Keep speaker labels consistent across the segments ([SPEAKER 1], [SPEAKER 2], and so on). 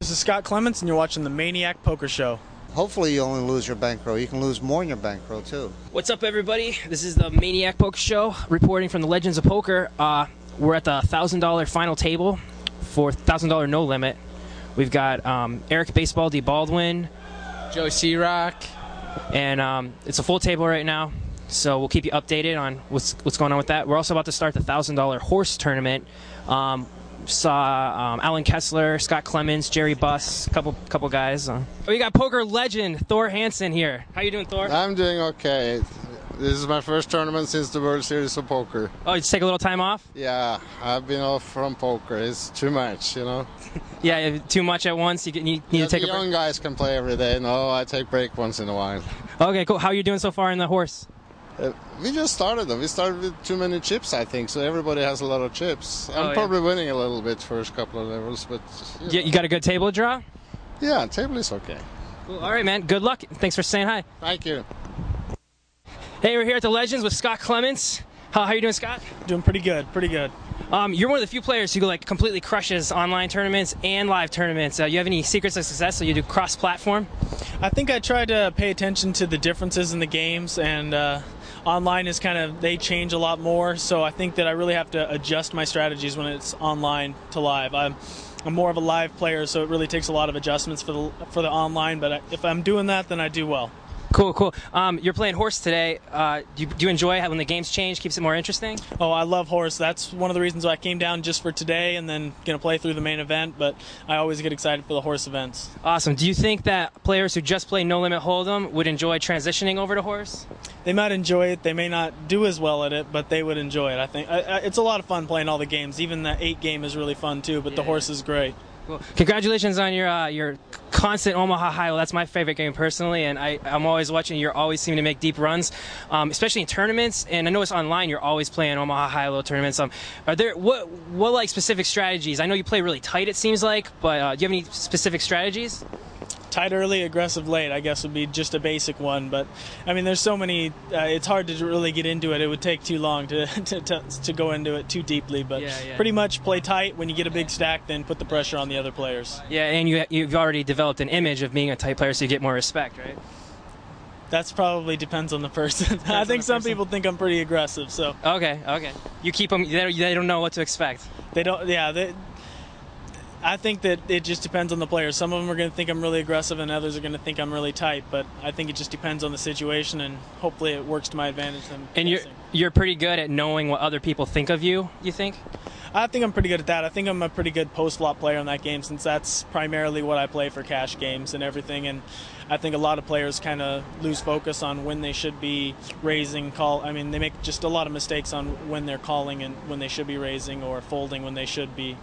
[SPEAKER 1] This is Scott Clements, and you're watching the Maniac Poker Show.
[SPEAKER 2] Hopefully you only lose your bankroll. You can lose more in your bankroll, too.
[SPEAKER 3] What's up, everybody? This is the Maniac Poker Show, reporting from the Legends of Poker. We're at the $1,000 final table for $1,000 No Limit. We've got Eric Basebaldy Baldwin,
[SPEAKER 4] Joe C-Rock,
[SPEAKER 3] and it's a full table right now, so we'll keep you updated on what's going on with that. We're also about to start the $1,000 horse tournament. Saw Alan Kessler, Scott Clements, Jerry Buss, couple guys. We got poker legend Thor Hansen here. How you doing, Thor?
[SPEAKER 5] I'm doing okay. This is my first tournament since the World Series of Poker.
[SPEAKER 3] Oh, you just take a little time off?
[SPEAKER 5] Yeah, I've been off from poker. It's too much, you know.
[SPEAKER 3] Yeah, too much at once. You need to take a break.
[SPEAKER 5] Young guys can play every day. No, I take break once in a while.
[SPEAKER 3] Okay, cool. How are you doing so far in the horse?
[SPEAKER 5] We just started them. We started with too many chips, I think, so everybody has a lot of chips. I'm probably winning a little bit first couple of levels, but...
[SPEAKER 3] You got a good table draw?
[SPEAKER 5] Yeah, table is okay.
[SPEAKER 3] Cool. All right, man. Good luck. Thanks for saying hi.
[SPEAKER 5] Thank you.
[SPEAKER 3] Hey, we're here at the Legends with Scott Clements. How are you doing, Scott?
[SPEAKER 1] Doing pretty good, pretty good.
[SPEAKER 3] You're one of the few players who like completely crushes online tournaments and live tournaments. You have any secrets of success? So you do cross-platform?
[SPEAKER 1] I think I try to pay attention to the differences in the games, and online is kind of, they change a lot more, so I think that I really have to adjust my strategies when it's online to live. I'm more of a live player, so it really takes a lot of adjustments for the online, but if I'm doing that, then I do well.
[SPEAKER 3] Cool, cool. You're playing horse today. Do you enjoy when the games change? Keeps it more interesting?
[SPEAKER 1] Oh, I love horse. That's one of the reasons why I came down just for today and then going to play through the main event, but I always get excited for the horse events.
[SPEAKER 3] Awesome. Do you think that players who just play No Limit Holdem would enjoy transitioning over to horse?
[SPEAKER 1] They might enjoy it. They may not do as well at it, but they would enjoy it, I think. It's a lot of fun playing all the games. Even the 8 game is really fun, too, but the horse is great.
[SPEAKER 3] Cool. Congratulations on your constant Omaha high. Well, that's my favorite game personally, and I'm always watching. You're always seeming to make deep runs, especially in tournaments. And I notice online you're always playing Omaha high-low tournaments. Are there what like specific strategies? I know you play really tight, it seems like, but do you have any specific strategies?
[SPEAKER 1] Tight early, aggressive late, I guess would be just a basic one. But I mean, there's so many. It's hard to really get into it. It would take too long to go into it too deeply. But pretty much play tight. When you get a big stack, then put the pressure on the other players.
[SPEAKER 3] Yeah, and you've already developed an image of being a tight player, so you get more respect, right?
[SPEAKER 1] That's probably depends on the person. I think some people think I'm pretty aggressive. So
[SPEAKER 3] okay. You keep them. They don't know what to expect.
[SPEAKER 1] They don't. Yeah. I think that it just depends on the player. Some of them are going to think I'm really aggressive and others are going to think I'm really tight, but I think it just depends on the situation, and hopefully it works to my advantage.
[SPEAKER 3] And you're pretty good at knowing what other people think of you, you think?
[SPEAKER 1] I think I'm pretty good at that. I think I'm a pretty good post-flop player in that game, since that's primarily what I play for cash games and everything, and I think a lot of players kind of lose focus on when they should be raising, I mean, they make just a lot of mistakes on when they're calling and when they should be raising, or folding when they should be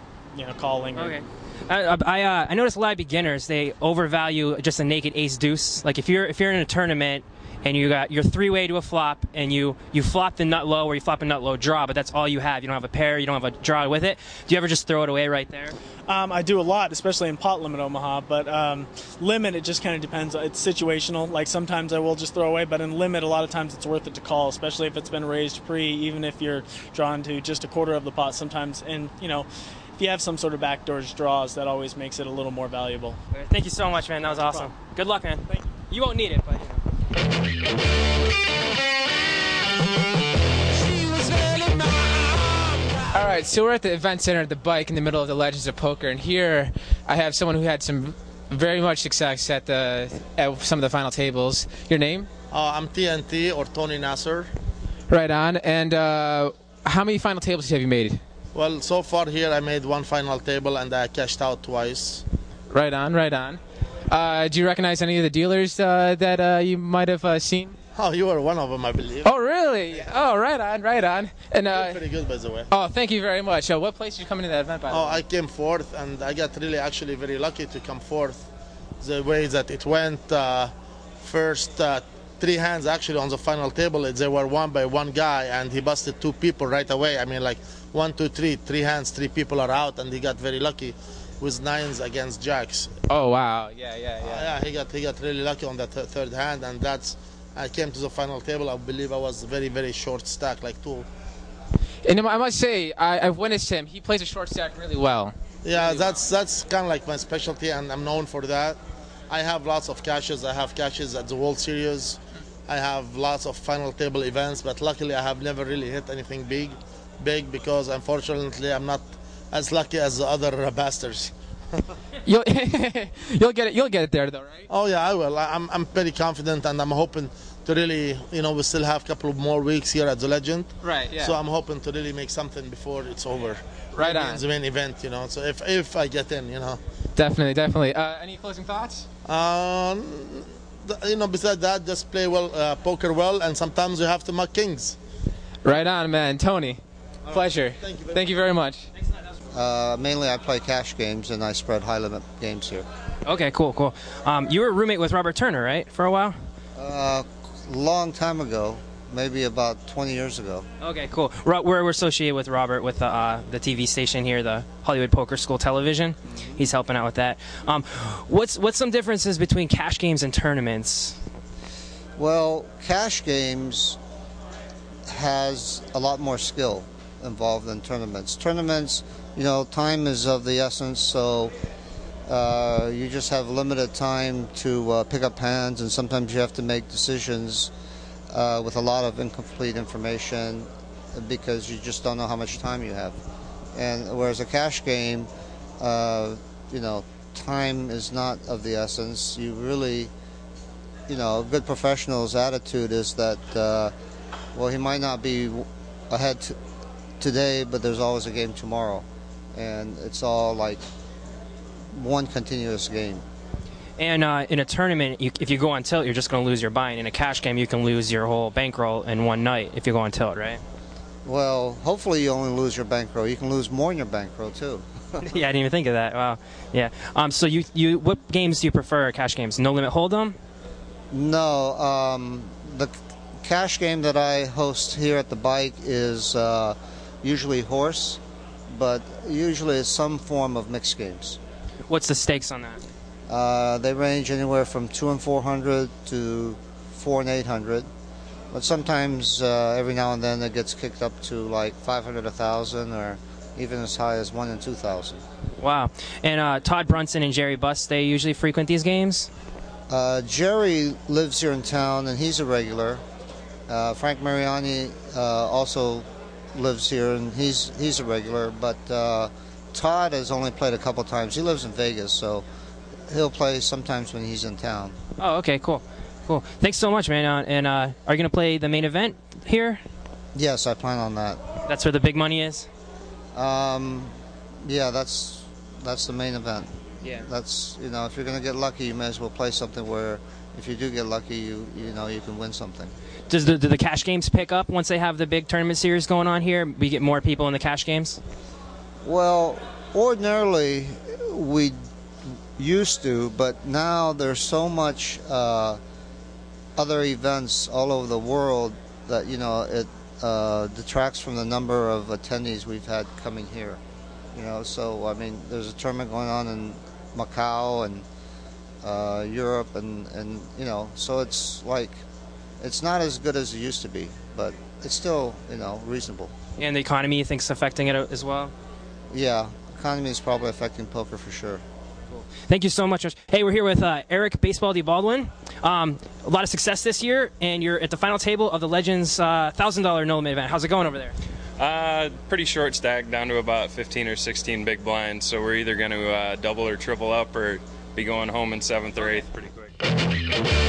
[SPEAKER 1] calling.
[SPEAKER 3] Okay. I notice a lot of beginners, they overvalue just a naked ace deuce. Like if you're in a tournament and you're 3-way to a flop and you flop the nut low, or you flop a nut low draw, but that's all you have. You don't have a pair, you don't have a draw with it. Do you ever just throw it away right there?
[SPEAKER 1] I do a lot, especially in pot limit Omaha, but limit, it just kind of depends. It's situational. Like sometimes I will just throw away, but in limit a lot of times it's worth it to call, especially if it's been raised pre, even if you're drawn to just a quarter of the pot sometimes. And if you have some sort of backdoors draws, that always makes it a little more valuable.
[SPEAKER 3] Thank you so much, man. That was awesome. Good luck, man.
[SPEAKER 1] Thank you.
[SPEAKER 3] You won't need it, but
[SPEAKER 4] All right, so we're at the event center at the Bike in the middle of the Legends of Poker, and here I have someone who had some very much success at some of the final tables. Your name?
[SPEAKER 6] I'm TNT, or Tony Nasser.
[SPEAKER 4] Right on. And how many final tables have you made?
[SPEAKER 6] Well, so far here I made 1 final table and I cashed out twice.
[SPEAKER 4] Right on, right on. Do you recognize any of the dealers that you might have seen?
[SPEAKER 6] Oh, you were one of them, I believe.
[SPEAKER 4] Oh, really? Yeah. Oh, right on, right on. And
[SPEAKER 6] you're pretty good, by the way.
[SPEAKER 4] Oh, thank you very much. What place did you come into that event, by the way?
[SPEAKER 6] I came fourth, and I got actually very lucky to come fourth. The way that it went, first 3 hands actually on the final table, they were won by one guy, and he busted 2 people right away. I mean, like 1, 2, 3, 3 hands, 3 people are out, and he got very lucky with 9s against jacks.
[SPEAKER 4] Oh wow, yeah.
[SPEAKER 6] Yeah, he got really lucky on that third hand, and I came to the final table. I believe I was very, very short stack, like 2.
[SPEAKER 4] And I must say, I've witnessed him. He plays a short stack really well.
[SPEAKER 6] Yeah, that's kind of like my specialty, and I'm known for that. I have lots of cashes. I have cashes at the World Series. I have lots of final table events, but luckily I have never really hit anything big because unfortunately I'm not as lucky as the other bastards.
[SPEAKER 4] You'll get it. You'll get it there, though, right?
[SPEAKER 6] Oh yeah, I will. I'm pretty confident, and I'm hoping to really, we still have a couple of more weeks here at the Legend.
[SPEAKER 4] Right. Yeah.
[SPEAKER 6] So I'm hoping to really make something before it's over.
[SPEAKER 4] Right
[SPEAKER 6] Maybe
[SPEAKER 4] on.
[SPEAKER 6] in the main event, So if I get in,
[SPEAKER 4] Definitely. Any closing thoughts?
[SPEAKER 6] Besides that, just play well, poker well, and sometimes you have to muck kings.
[SPEAKER 4] Right on, man. Tony, pleasure.
[SPEAKER 6] Thank you very much.
[SPEAKER 2] Mainly I play cash games and I spread high limit games here.
[SPEAKER 3] Okay, cool. You were a roommate with Robert Turner, right, for a while?
[SPEAKER 2] Long time ago, maybe about 20 years ago.
[SPEAKER 3] Okay, cool. We're associated with Robert with the TV station here, the Hollywood Poker School Television. He's helping out with that. What's some differences between cash games and tournaments?
[SPEAKER 2] Well, cash games has a lot more skill involved in tournaments. Tournaments, time is of the essence, so you just have limited time to pick up hands, and sometimes you have to make decisions with a lot of incomplete information because you just don't know how much time you have. And whereas a cash game, time is not of the essence. You really, a good professional's attitude is that, he might not be ahead today, but there's always a game tomorrow. And it's all like one continuous game.
[SPEAKER 3] And in a tournament, if you go on tilt, you're just going to lose your buy-in. In a cash game, you can lose your whole bankroll in one night if you go on tilt, right?
[SPEAKER 2] Well, hopefully you only lose your bankroll. You can lose more in your bankroll, too.
[SPEAKER 3] Yeah, I didn't even think of that. Wow. Yeah. So what games do you prefer, cash games? No Limit Holdem?
[SPEAKER 2] No. The cash game that I host here at the bike is usually horse, but usually it's some form of mixed games.
[SPEAKER 3] What's the stakes on that?
[SPEAKER 2] They range anywhere from 2 and 400 to 4 and 800, but sometimes every now and then it gets kicked up to like 500, 1,000, or even as high as 1 and 2,000.
[SPEAKER 3] Wow. And Todd Brunson and Jerry Buss, they usually frequent these games?
[SPEAKER 2] Jerry lives here in town and he's a regular. Frank Mariani also lives here and he's a regular, but Todd has only played a couple times. He lives in Vegas, so he'll play sometimes when he's in town.
[SPEAKER 3] Oh, okay, cool. Thanks so much, man. And are you going to play the main event here?
[SPEAKER 2] Yes, I plan on that.
[SPEAKER 3] That's where the big money is?
[SPEAKER 2] Yeah, that's the main event.
[SPEAKER 3] Yeah.
[SPEAKER 2] That's, if you're going to get lucky, you may as well play something where if you do get lucky, you can win something.
[SPEAKER 3] Do the cash games pick up once they have the big tournament series going on here? We get more people in the cash games?
[SPEAKER 2] Well, ordinarily we used to, but now there's so much other events all over the world that it detracts from the number of attendees we've had coming here. So I mean, there's a tournament going on in Macau and Europe, and so it's like it's not as good as it used to be, but it's still reasonable.
[SPEAKER 3] And the economy, you think, is affecting it as well?
[SPEAKER 2] Yeah, economy is probably affecting poker for sure.
[SPEAKER 3] Cool. Thank you so much, Yosh. Hey, we're here with Eric Basebaldy Baldwin. A lot of success this year, and you're at the final table of the Legends $1,000 No Limit event. How's it going over there?
[SPEAKER 7] Pretty short stack, down to about 15 or 16 big blinds, so we're either going to double or triple up or be going home in 7th or 8th pretty quick.